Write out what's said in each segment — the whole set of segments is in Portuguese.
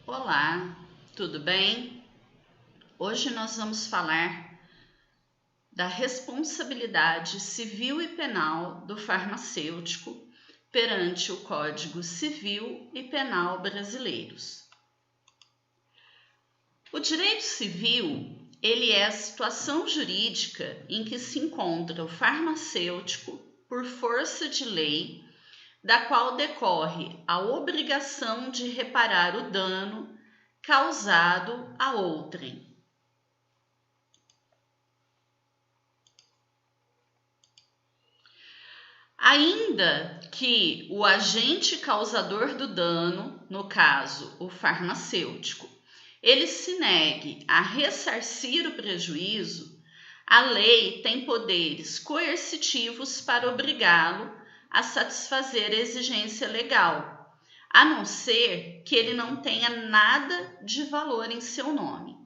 Olá, tudo bem? Hoje nós vamos falar da responsabilidade civil e penal do farmacêutico perante o Código Civil e Penal brasileiros. O direito civil, ele é a situação jurídica em que se encontra o farmacêutico por força de lei, da qual decorre a obrigação de reparar o dano causado a outrem. Ainda que o agente causador do dano, no caso o farmacêutico, ele se negue a ressarcir o prejuízo, a lei tem poderes coercitivos para obrigá-lo a satisfazer a exigência legal, a não ser que ele não tenha nada de valor em seu nome.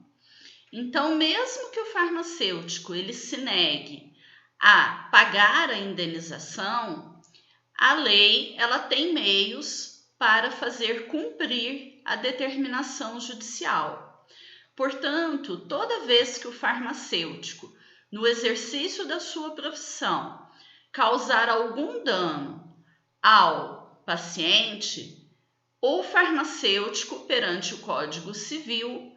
Então, mesmo que o farmacêutico ele se negue a pagar a indenização, a lei ela tem meios para fazer cumprir a determinação judicial. Portanto, toda vez que o farmacêutico, no exercício da sua profissão, causar algum dano ao paciente, o farmacêutico, perante o Código Civil,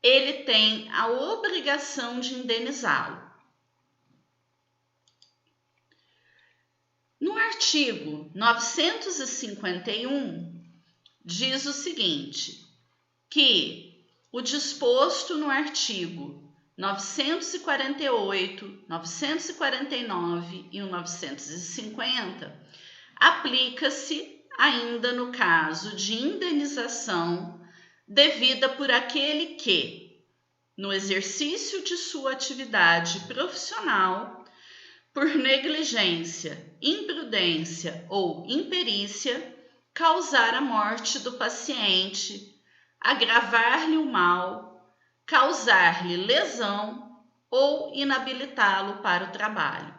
ele tem a obrigação de indenizá-lo. No artigo 951, diz o seguinte, que o disposto no artigo 948, 949 e o 950 aplica-se ainda no caso de indenização devida por aquele que, no exercício de sua atividade profissional, por negligência, imprudência ou imperícia, causar a morte do paciente, agravar-lhe o mal, causar-lhe lesão ou inabilitá-lo para o trabalho.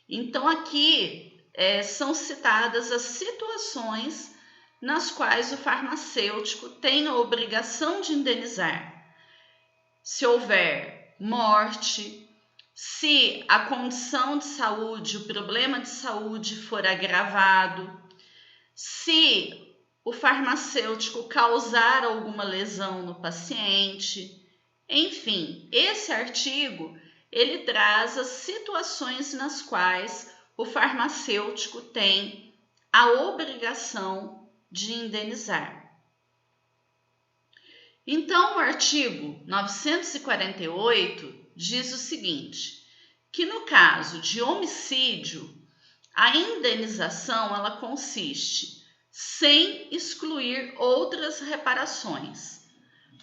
Então, aqui são citadas as situações nas quais o farmacêutico tem a obrigação de indenizar. Se houver morte, se a condição de saúde, o problema de saúde for agravado, se o farmacêutico causar alguma lesão no paciente, enfim, esse artigo ele traz as situações nas quais o farmacêutico tem a obrigação de indenizar. Então, o artigo 948 diz o seguinte, que no caso de homicídio, a indenização ela consiste, sem excluir outras reparações,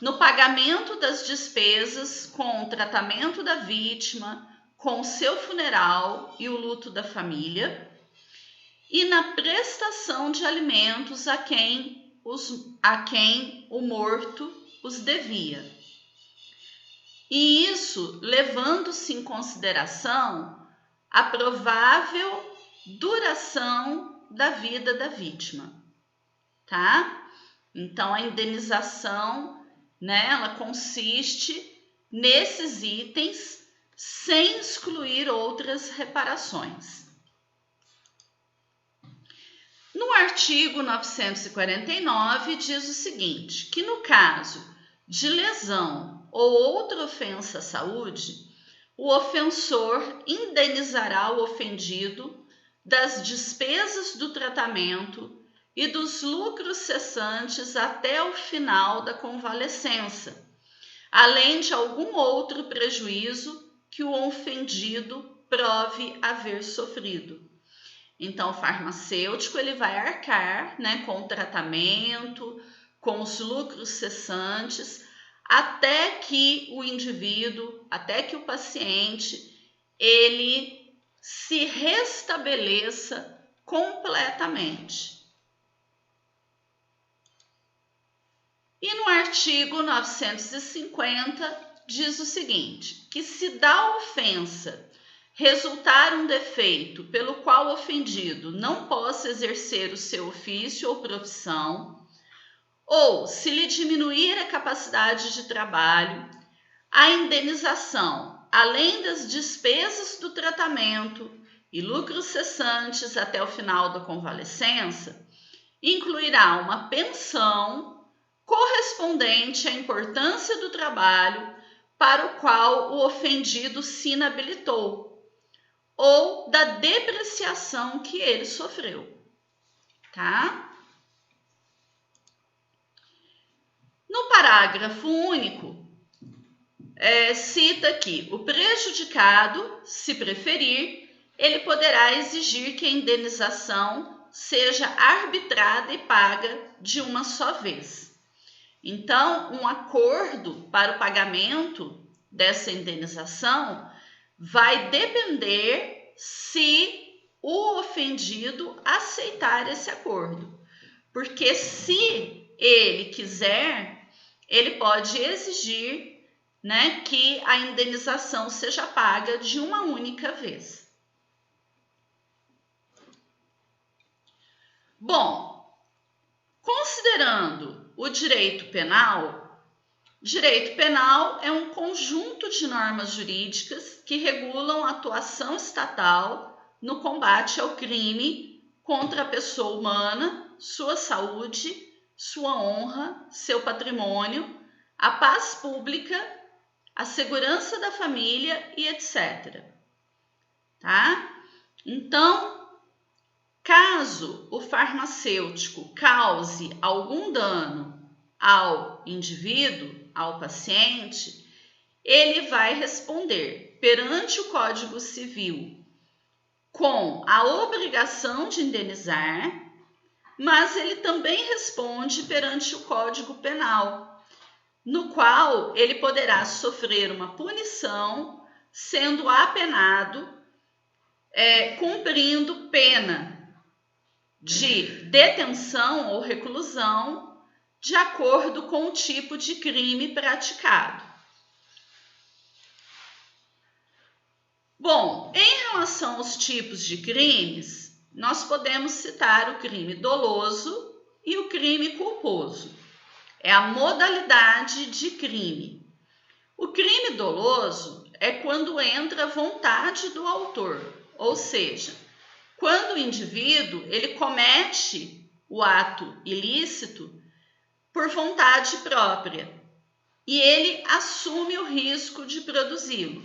no pagamento das despesas com o tratamento da vítima, com o seu funeral e o luto da família, e na prestação de alimentos a quem o morto os devia. E isso levando-se em consideração a provável duração da vida da vítima, tá? Então, a indenização, ela consiste nesses itens sem excluir outras reparações. No artigo 949 diz o seguinte, que no caso de lesão ou outra ofensa à saúde, o ofensor indenizará o ofendido das despesas do tratamento e dos lucros cessantes até o final da convalescença, além de algum outro prejuízo que o ofendido prove haver sofrido. Então, o farmacêutico ele vai arcar, com o tratamento, com os lucros cessantes, até que o indivíduo, até que o paciente, ele se restabeleça completamente. E no artigo 950 diz o seguinte, que se da ofensa resultar um defeito pelo qual o ofendido não possa exercer o seu ofício ou profissão, ou se lhe diminuir a capacidade de trabalho, a indenização, além das despesas do tratamento e lucros cessantes até o final da convalescença, incluirá uma pensão correspondente à importância do trabalho para o qual o ofendido se inabilitou ou da depreciação que ele sofreu, tá? No parágrafo único, cita que o prejudicado, se preferir, ele poderá exigir que a indenização seja arbitrada e paga de uma só vez. Então, um acordo para o pagamento dessa indenização vai depender se o ofendido aceitar esse acordo. Porque se ele quiser, ele pode exigir, né, que a indenização seja paga de uma única vez. Bom, considerando o direito penal é um conjunto de normas jurídicas que regulam a atuação estatal no combate ao crime contra a pessoa humana, sua saúde, sua honra, seu patrimônio, a paz pública, a segurança da família e etc. Tá? Então, caso o farmacêutico cause algum dano ao indivíduo, ao paciente, ele vai responder perante o Código Civil com a obrigação de indenizar, mas ele também responde perante o Código Penal, no qual ele poderá sofrer uma punição, sendo apenado, cumprindo pena de detenção ou reclusão, de acordo com o tipo de crime praticado. Bom, em relação aos tipos de crimes, nós podemos citar o crime doloso e o crime culposo. É a modalidade de crime. O crime doloso é quando entra a vontade do autor, ou seja, quando o indivíduo ele comete o ato ilícito por vontade própria e ele assume o risco de produzi-lo,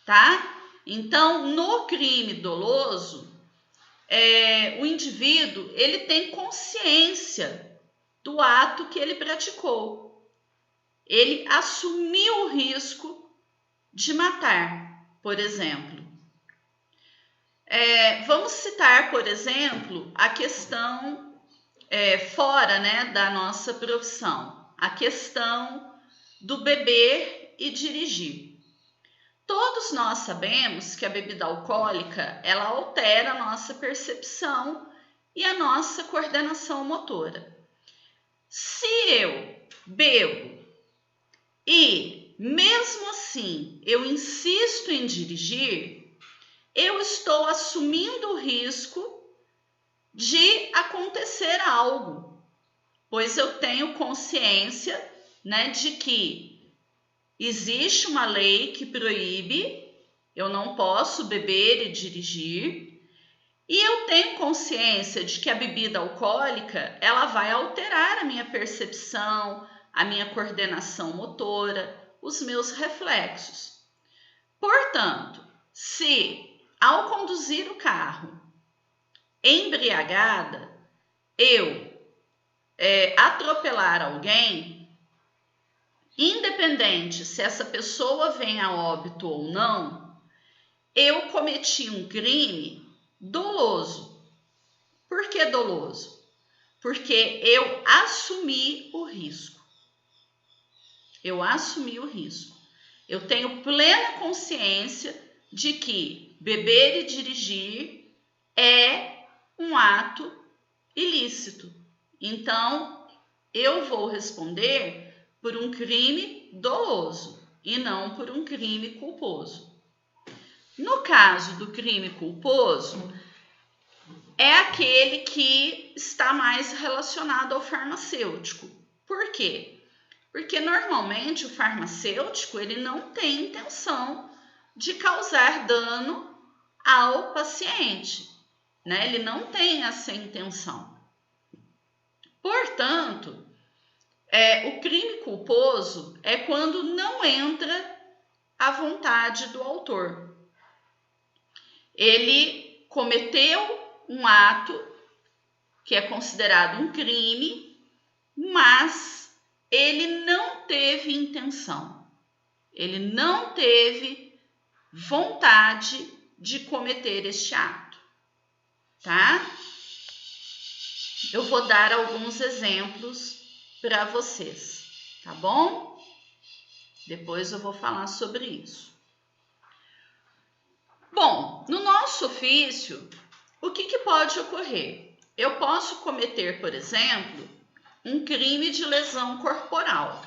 tá? Então, no crime doloso, o indivíduo ele tem consciência do ato que ele praticou. Ele assumiu o risco de matar, por exemplo. Vamos citar, por exemplo, a questão fora, né, da nossa profissão, a questão do beber e dirigir. Todos nós sabemos que a bebida alcoólica ela altera a nossa percepção e a nossa coordenação motora. Se eu bebo e, mesmo assim, eu insisto em dirigir, eu estou assumindo o risco de acontecer algo, pois eu tenho consciência, né, de que existe uma lei que proíbe, eu não posso beber e dirigir, e eu tenho consciência de que a bebida alcoólica ela vai alterar a minha percepção, a minha coordenação motora, os meus reflexos. Portanto, se ao conduzir o carro embriagada, eu atropelar alguém, independente se essa pessoa vem a óbito ou não, eu cometi um crime doloso. Por que doloso? Porque eu assumi o risco. Eu assumi o risco. Eu tenho plena consciência de que beber e dirigir é um ato ilícito. Então, eu vou responder por um crime doloso e não por um crime culposo. No caso do crime culposo, é aquele que está mais relacionado ao farmacêutico. Por quê? Porque normalmente o farmacêutico ele não tem intenção de causar dano ao paciente, né? Ele não tem essa intenção. Portanto, o crime culposo é quando não entra a vontade do autor. Ele cometeu um ato que é considerado um crime, mas ele não teve intenção. Ele não teve vontade de cometer este ato, tá? Eu vou dar alguns exemplos para vocês, tá bom? Depois eu vou falar sobre isso. Bom, no nosso ofício, o que pode ocorrer? Eu posso cometer, por exemplo, um crime de lesão corporal.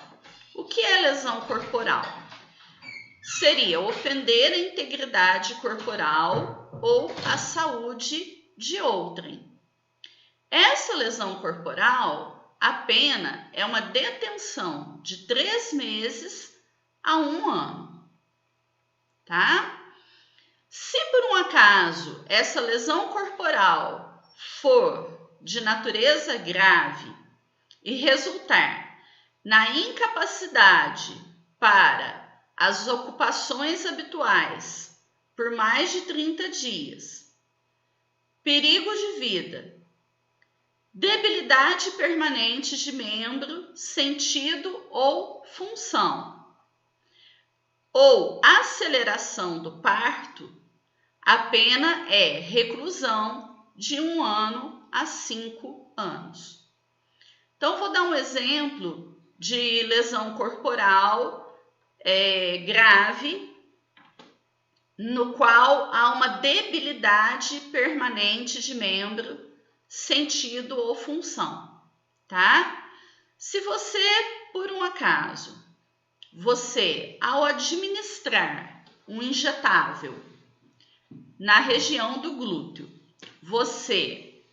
O que é lesão corporal? Seria ofender a integridade corporal ou a saúde de outrem. Essa lesão corporal, a pena é uma detenção de 3 meses a 1 ano, tá? Se por um acaso essa lesão corporal for de natureza grave e resultar na incapacidade para as ocupações habituais por mais de 30 dias, perigo de vida, debilidade permanente de membro, sentido ou função, ou aceleração do parto, a pena é reclusão de 1 ano a 5 anos. Então, vou dar um exemplo de lesão corporal grave, no qual há uma debilidade permanente de membro, sentido ou função, tá? Se você, por um acaso, ao administrar um injetável na região do glúteo, você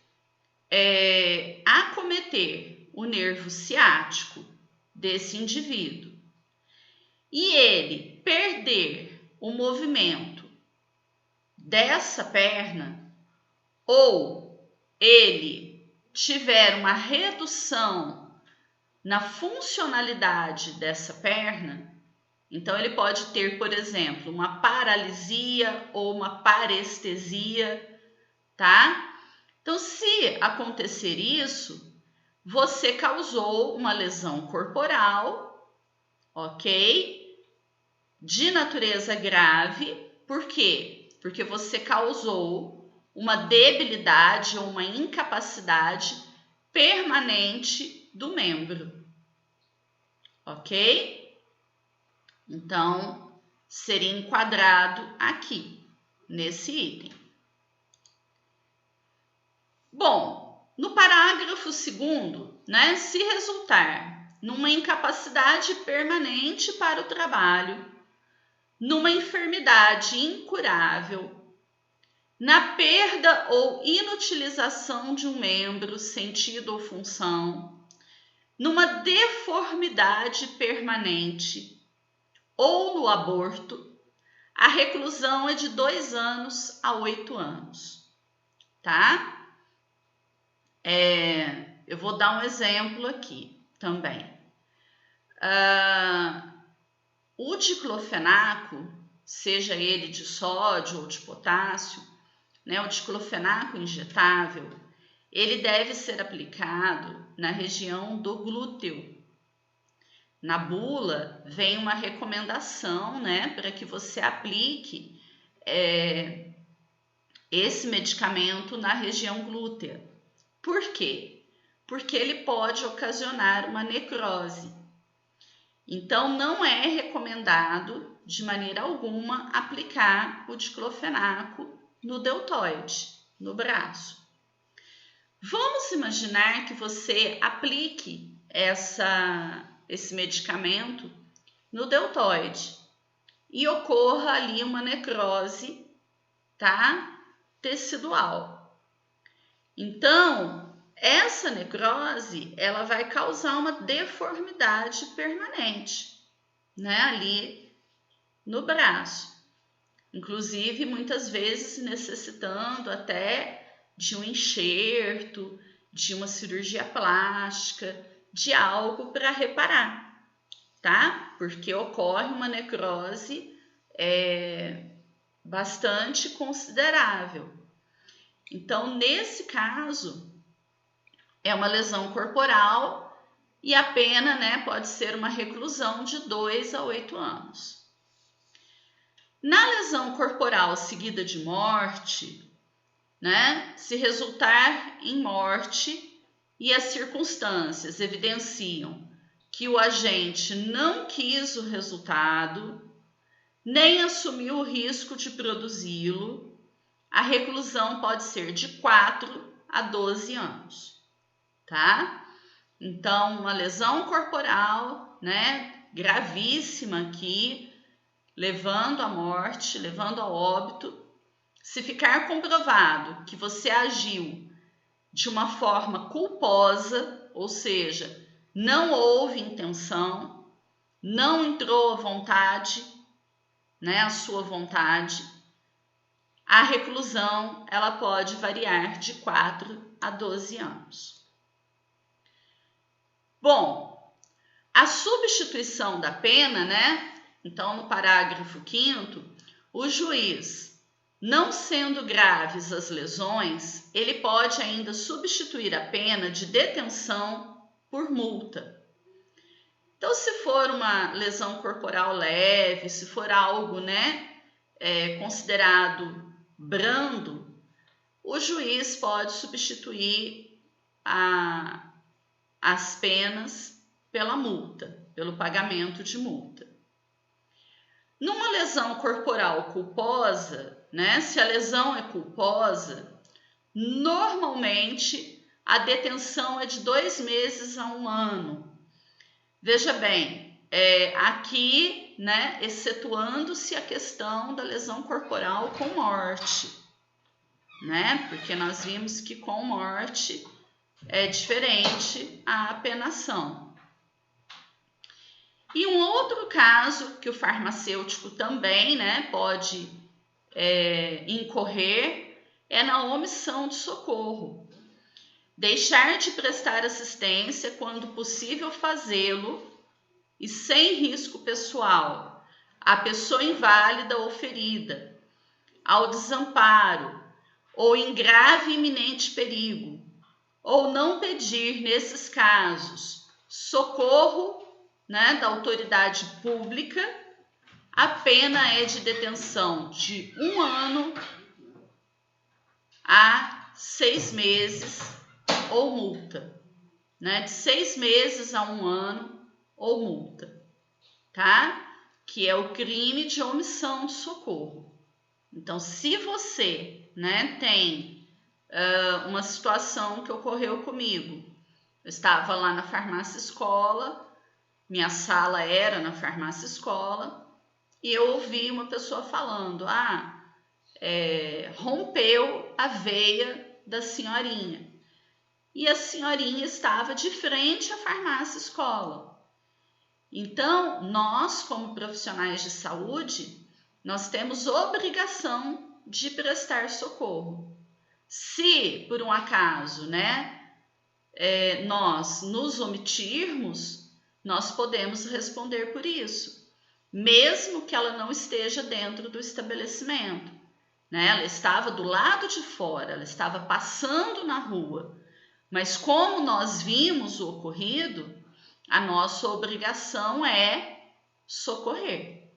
acometer o nervo ciático desse indivíduo e ele perder o movimento dessa perna, ou ele tiver uma redução na funcionalidade dessa perna, então ele pode ter, por exemplo, uma paralisia ou uma parestesia, tá? Então, se acontecer isso, você causou uma lesão corporal, ok? De natureza grave. Por quê? Porque você causou uma debilidade ou uma incapacidade permanente do membro, ok? Então, seria enquadrado aqui, nesse item. Bom, no parágrafo 2º, né, se resultar numa incapacidade permanente para o trabalho, numa enfermidade incurável, na perda ou inutilização de um membro, sentido ou função, numa deformidade permanente ou no aborto, a reclusão é de 2 anos a 8 anos, tá? Eu vou dar um exemplo aqui também. O diclofenaco, seja ele de sódio ou de potássio, né, o diclofenaco injetável, ele deve ser aplicado na região do glúteo. Na bula vem uma recomendação, né, para que você aplique esse medicamento na região glútea. Por quê? Porque ele pode ocasionar uma necrose. Então, não é recomendado, de maneira alguma, aplicar o diclofenaco no deltoide, no braço. Vamos imaginar que você aplique esse medicamento no deltoide e ocorra ali uma necrose, tá? Tecidual. Então, essa necrose, ela vai causar uma deformidade permanente, né, ali no braço. Inclusive, muitas vezes necessitando até de um enxerto, de uma cirurgia plástica, de algo para reparar, tá? Porque ocorre uma necrose bastante considerável. Então, nesse caso, é uma lesão corporal e a pena, né, pode ser uma reclusão de 2 a 8 anos. Na lesão corporal seguida de morte, né, se resultar em morte e as circunstâncias evidenciam que o agente não quis o resultado, nem assumiu o risco de produzi-lo, a reclusão pode ser de 4 a 12 anos, tá? Então, uma lesão corporal, né, gravíssima aqui, levando à morte, levando ao óbito. Se ficar comprovado que você agiu de uma forma culposa, ou seja, não houve intenção, não entrou à vontade, né, a sua vontade, a reclusão ela pode variar de 4 a 12 anos. Bom, a substituição da pena, né? Então, no parágrafo 5º, o juiz, não sendo graves as lesões, ele pode ainda substituir a pena de detenção por multa. Então, se for uma lesão corporal leve, se for algo, né, considerado brando, o juiz pode substituir as penas pela multa, pelo pagamento de multa. Numa lesão corporal culposa, né, se a lesão é culposa, normalmente a detenção é de 2 meses a 1 ano. Veja bem, aqui, né, excetuando-se a questão da lesão corporal com morte, né, porque nós vimos que com morte é diferente a apenação. E um outro caso que o farmacêutico também, né, pode incorrer é na omissão de socorro. Deixar de prestar assistência quando possível fazê-lo e sem risco pessoal à pessoa inválida ou ferida, ao desamparo ou em grave e iminente perigo, ou não pedir, nesses casos, socorro, né, da autoridade pública, a pena é de detenção de 1 ano a 6 meses ou multa, né, de 6 meses a 1 ano ou multa, tá? Que é o crime de omissão de socorro. Então, se você, né, tem uma situação que ocorreu comigo, eu estava lá na farmácia escola, minha sala era na farmácia escola, e eu ouvi uma pessoa falando, rompeu a veia da senhorinha. E a senhorinha estava de frente à farmácia escola. Então, nós, como profissionais de saúde, nós temos obrigação de prestar socorro. Se, por um acaso, né, nós nos omitirmos, nós podemos responder por isso, mesmo que ela não esteja dentro do estabelecimento, né? Ela estava do lado de fora, ela estava passando na rua, mas como nós vimos o ocorrido, a nossa obrigação é socorrer.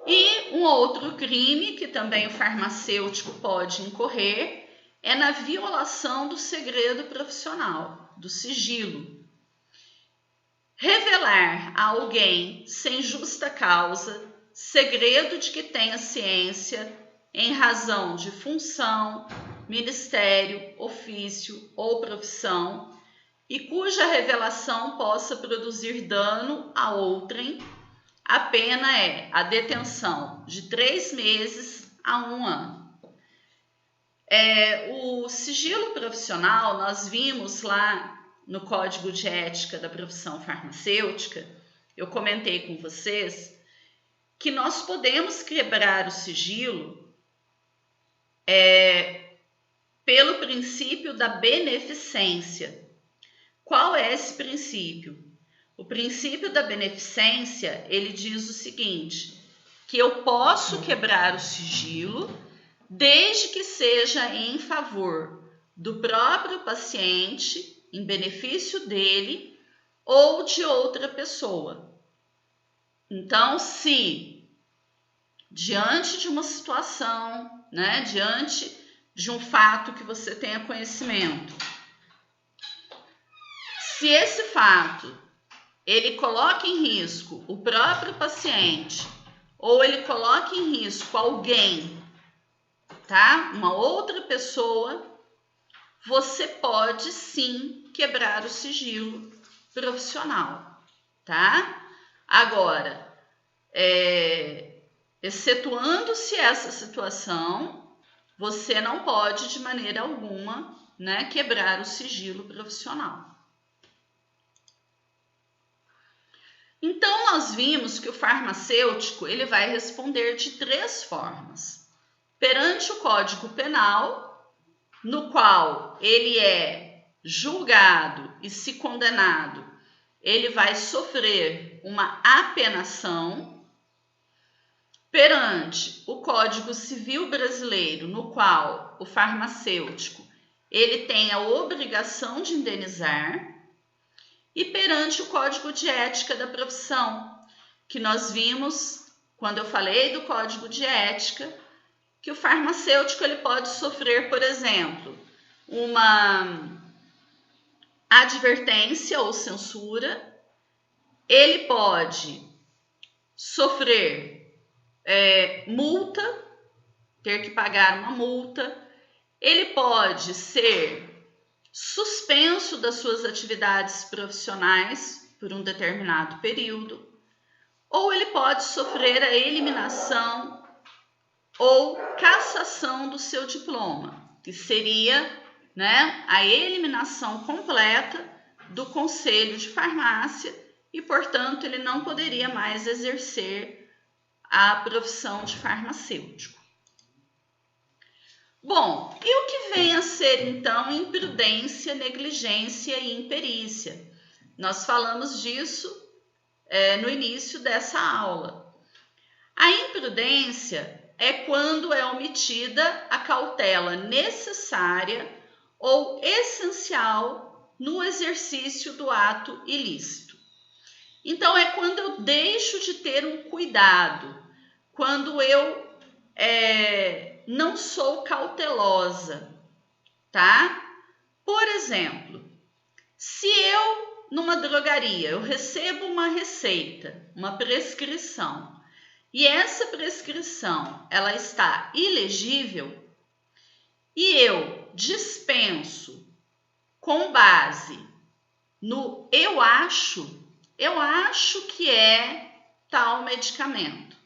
E um outro crime que também o farmacêutico pode incorrer é na violação do segredo profissional, do sigilo. Revelar a alguém sem justa causa segredo de que tenha ciência em razão de função, ministério, ofício ou profissão e cuja revelação possa produzir dano a outrem, a pena é a detenção de 3 meses a 1 ano. O sigilo profissional, nós vimos lá no Código de Ética da Profissão Farmacêutica, eu comentei com vocês que nós podemos quebrar o sigilo pelo princípio da beneficência. Qual é esse princípio? O princípio da beneficência, ele diz o seguinte, que eu posso quebrar o sigilo desde que seja em favor do próprio paciente, em benefício dele ou de outra pessoa. Então, se diante de uma situação, diante de um fato que você tenha conhecimento, se esse fato ele coloca em risco o próprio paciente ou ele coloca em risco alguém, tá? Uma outra pessoa, você pode sim quebrar o sigilo profissional, tá? Agora, excetuando-se essa situação, você não pode de maneira alguma, quebrar o sigilo profissional. Então, nós vimos que o farmacêutico ele vai responder de 3 formas. Perante o Código Penal, no qual ele é julgado e se condenado, ele vai sofrer uma apenação. Perante o Código Civil Brasileiro, no qual o farmacêutico ele tem a obrigação de indenizar. E perante o Código de Ética da Profissão, que nós vimos, quando eu falei do Código de Ética, que o farmacêutico ele pode sofrer, por exemplo, uma advertência ou censura, ele pode sofrer multa, ter que pagar uma multa, ele pode ser suspenso das suas atividades profissionais por um determinado período, ou ele pode sofrer a eliminação ou cassação do seu diploma, que seria a eliminação completa do Conselho de Farmácia e, portanto, ele não poderia mais exercer a profissão de farmacêutico. Bom, e o que vem a ser, então, imprudência, negligência e imperícia? Nós falamos disso no início dessa aula. A imprudência é quando é omitida a cautela necessária ou essencial no exercício do ato ilícito. Então, é quando eu deixo de ter um cuidado, quando eu não sou cautelosa, tá? Por exemplo, se eu, numa drogaria, eu recebo uma receita, uma prescrição, e essa prescrição, ela está ilegível, e eu dispenso com base no eu acho que é tal medicamento.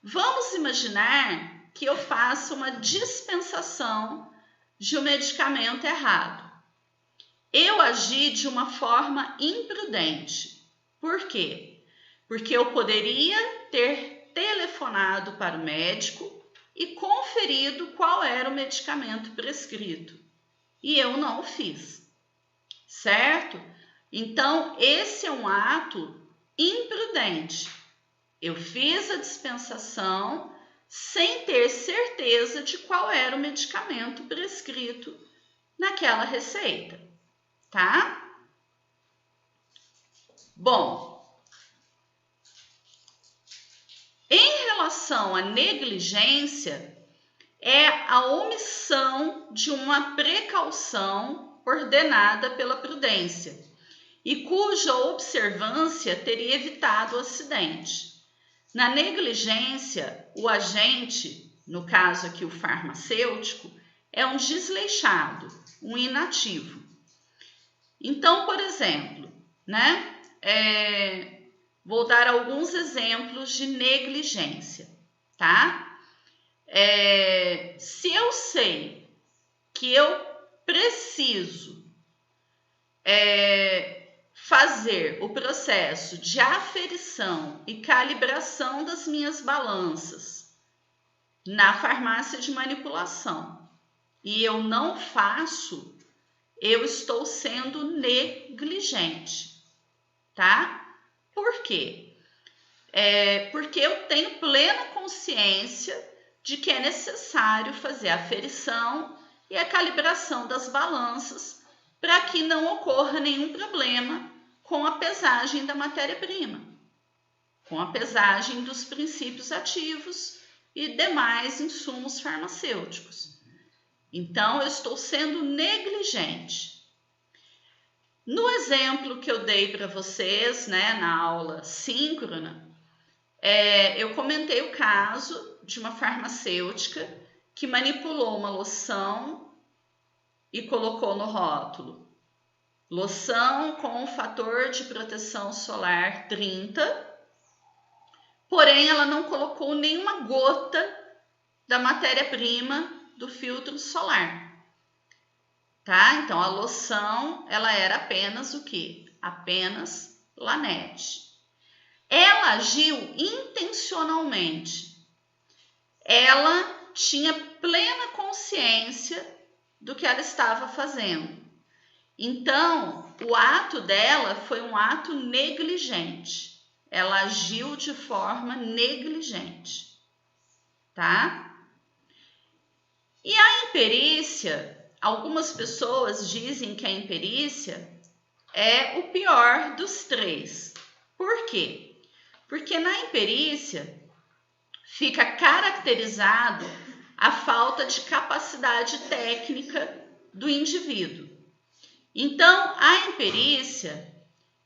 Vamos imaginar que eu faça uma dispensação de um medicamento errado. Eu agi de uma forma imprudente. Por quê? Porque eu poderia ter telefonado para o médico e conferido qual era o medicamento prescrito. E eu não o fiz, certo? Então, esse é um ato imprudente. Eu fiz a dispensação sem ter certeza de qual era o medicamento prescrito naquela receita, tá? Bom, em relação à negligência, é a omissão de uma precaução ordenada pela prudência e cuja observância teria evitado o acidente. Na negligência, o agente, no caso aqui o farmacêutico, é um desleixado, um inativo. Então, por exemplo, vou dar alguns exemplos de negligência, tá? Se eu sei que eu preciso fazer o processo de aferição e calibração das minhas balanças na farmácia de manipulação e eu não faço, eu estou sendo negligente, tá? Por quê? Porque eu tenho plena consciência de que é necessário fazer a aferição e a calibração das balanças para que não ocorra nenhum problema com a pesagem da matéria-prima, com a pesagem dos princípios ativos e demais insumos farmacêuticos. Então, eu estou sendo negligente. No exemplo que eu dei para vocês, né, na aula síncrona, eu comentei o caso de uma farmacêutica que manipulou uma loção e colocou no rótulo loção com fator de proteção solar 30, porém ela não colocou nenhuma gota da matéria-prima do filtro solar, tá? Então a loção ela era apenas o quê? Apenas Laneige. Ela agiu intencionalmente. Ela tinha plena consciência do que ela estava fazendo. Então, o ato dela foi um ato negligente. Ela agiu de forma negligente, tá? E a imperícia, algumas pessoas dizem que a imperícia é o pior dos três. Por quê? Porque na imperícia fica caracterizado a falta de capacidade técnica do indivíduo. Então, a imperícia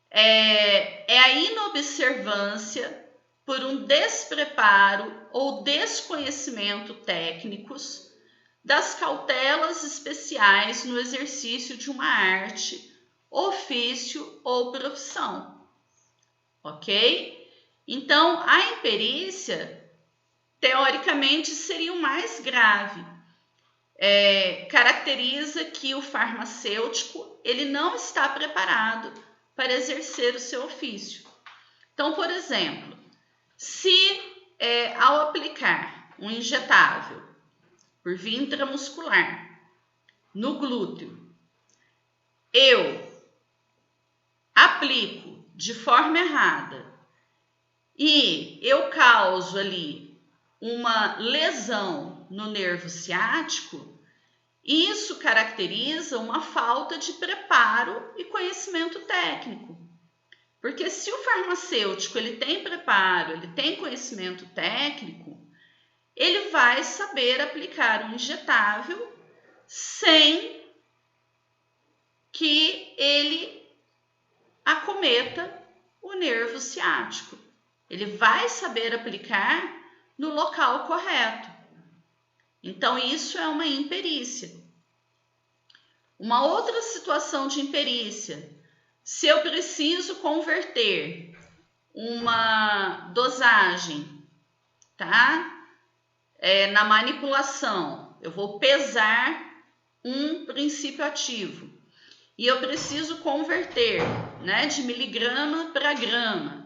é a inobservância por um despreparo ou desconhecimento técnicos das cautelas especiais no exercício de uma arte, ofício ou profissão, ok? Então, a imperícia teoricamente seria o mais grave. Caracteriza que o farmacêutico ele não está preparado para exercer o seu ofício. Então, por exemplo, se ao aplicar um injetável por via intramuscular no glúteo, eu aplico de forma errada e eu causo ali uma lesão no nervo ciático, isso caracteriza uma falta de preparo e conhecimento técnico. Porque se o farmacêutico ele tem preparo, ele tem conhecimento técnico, ele vai saber aplicar um injetável sem que ele acometa o nervo ciático. Ele vai saber aplicar no local correto. Então, isso é uma imperícia. Uma outra situação de imperícia, se eu preciso converter uma dosagem, tá? Na manipulação, eu vou pesar um princípio ativo e eu preciso converter, né, de miligrama para grama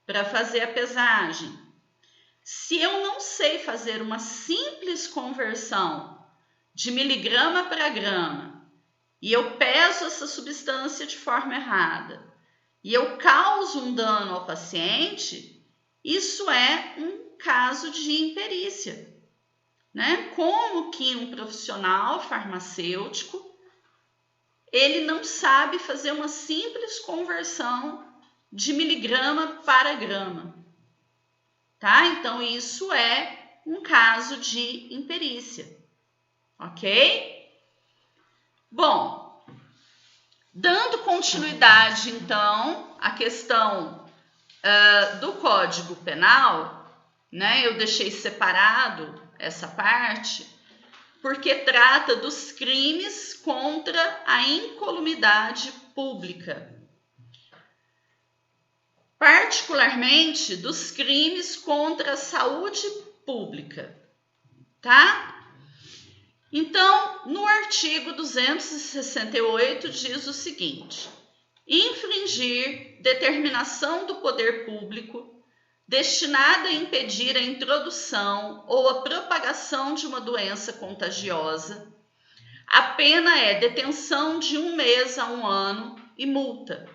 para fazer a pesagem. Se eu não sei fazer uma simples conversão de miligrama para grama e eu peso essa substância de forma errada e eu causo um dano ao paciente, isso é um caso de imperícia, né? Como que um profissional farmacêutico ele não sabe fazer uma simples conversão de miligrama para grama, tá? Então, isso é um caso de imperícia, ok? Bom, dando continuidade, então, à questão do Código Penal, né? Eu deixei separado essa parte, porque trata dos crimes contra a incolumidade pública. particularmente dos crimes contra a saúde pública, tá? Então, no artigo 268 diz o seguinte: infringir determinação do poder público destinada a impedir a introdução ou a propagação de uma doença contagiosa, a pena é detenção de 1 mês a 1 ano e multa.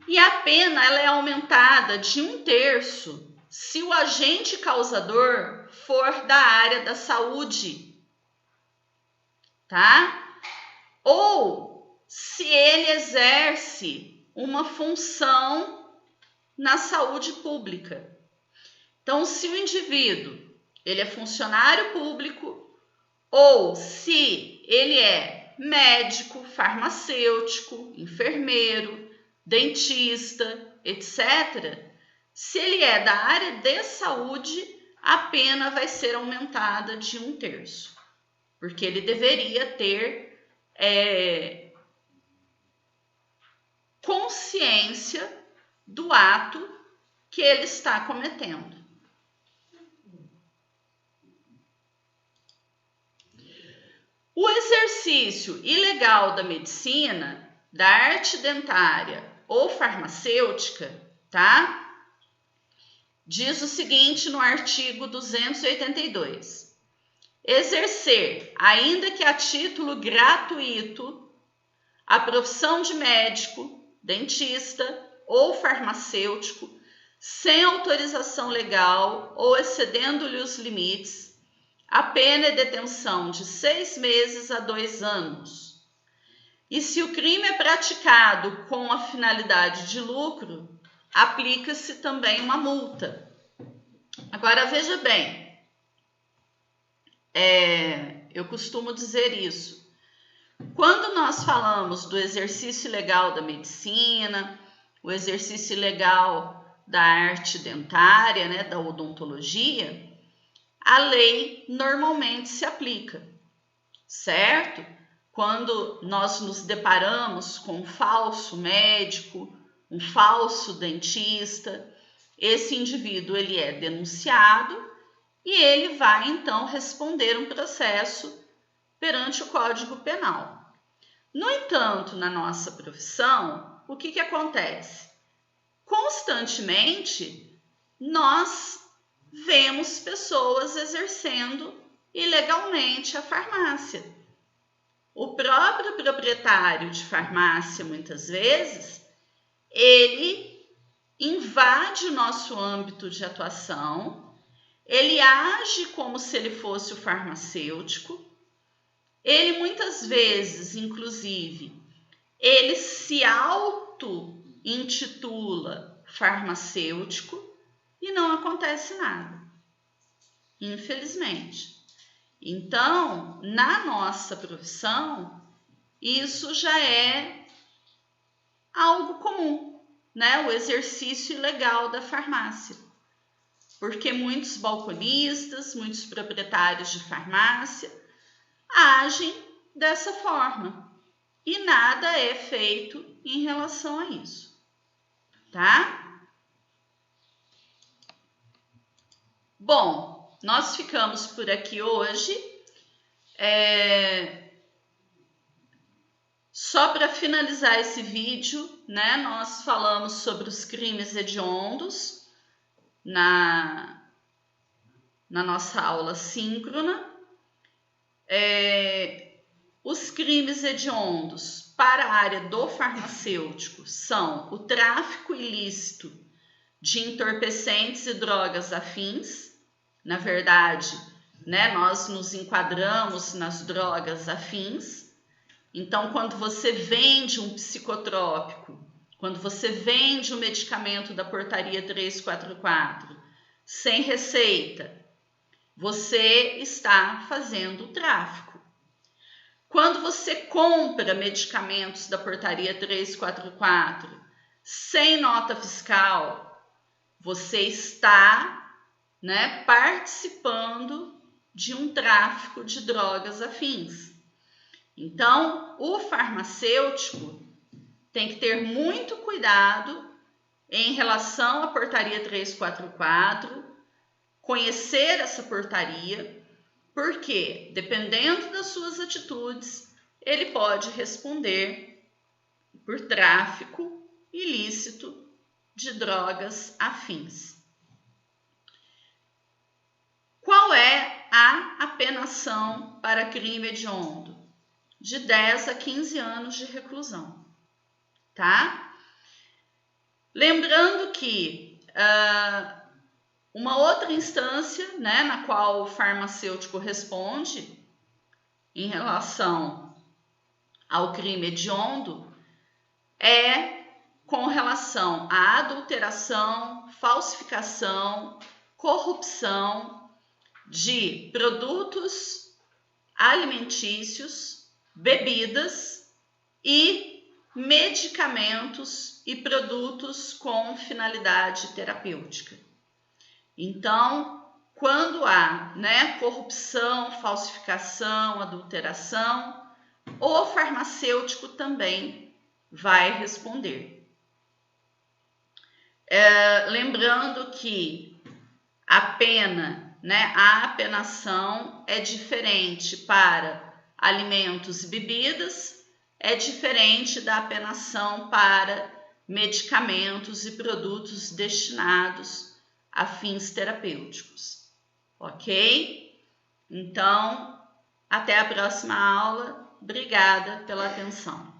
E a pena ela é aumentada de 1/3 se o agente causador for da área da saúde, tá? Ou se ele exerce uma função na saúde pública. Então, se o indivíduo ele é funcionário público ou se ele é médico, farmacêutico, enfermeiro, dentista, etc., se ele é da área de saúde, a pena vai ser aumentada de 1/3, porque ele deveria ter consciência do ato que ele está cometendo. O exercício ilegal da medicina, da arte dentária ou farmacêutica, tá? Diz o seguinte no artigo 282. Exercer, ainda que a título gratuito, a profissão de médico, dentista ou farmacêutico, sem autorização legal ou excedendo-lhe os limites, a pena é detenção de 6 meses a 2 anos. E se o crime é praticado com a finalidade de lucro, aplica-se também uma multa. Agora, veja bem, eu costumo dizer isso. Quando nós falamos do exercício legal da medicina, o exercício legal da arte dentária, né, da odontologia, a lei normalmente se aplica, certo? Quando nós nos deparamos com um falso médico, um falso dentista, esse indivíduo ele é denunciado e ele vai então responder um processo perante o Código Penal. No entanto, na nossa profissão, o que acontece? Constantemente, nós vemos pessoas exercendo ilegalmente a farmácia. O próprio proprietário de farmácia, muitas vezes, ele invade o nosso âmbito de atuação, ele age como se ele fosse o farmacêutico, ele muitas vezes, inclusive, ele se auto-intitula farmacêutico e não acontece nada, infelizmente. Então, na nossa profissão, isso já é algo comum, né? O exercício ilegal da farmácia. Porque muitos balconistas, muitos proprietários de farmácia agem dessa forma e nada é feito em relação a isso, tá? Bom, nós ficamos por aqui hoje. Só para finalizar esse vídeo, né, nós falamos sobre os crimes hediondos na nossa aula síncrona. Os crimes hediondos para a área do farmacêutico são o tráfico ilícito de entorpecentes e drogas afins. Na verdade, né, nós nos enquadramos nas drogas afins. Então, quando você vende um psicotrópico, quando você vende um medicamento da portaria 344 sem receita, você está fazendo tráfico. Quando você compra medicamentos da portaria 344 sem nota fiscal, você está, né, participando de um tráfico de drogas afins. Então, o farmacêutico tem que ter muito cuidado em relação à portaria 344, conhecer essa portaria, porque, dependendo das suas atitudes, ele pode responder por tráfico ilícito de drogas afins. Qual é a apenação para crime hediondo? De 10 a 15 anos de reclusão, tá? Lembrando que uma outra instância, né, na qual o farmacêutico responde em relação ao crime hediondo é com relação à adulteração, falsificação, corrupção de produtos alimentícios, bebidas e medicamentos e produtos com finalidade terapêutica. Então, quando há, né, corrupção, falsificação, adulteração, o farmacêutico também vai responder. Lembrando que a pena, né, a apenação é diferente para alimentos e bebidas, é diferente da apenação para medicamentos e produtos destinados a fins terapêuticos, ok? Então, até a próxima aula. Obrigada pela atenção.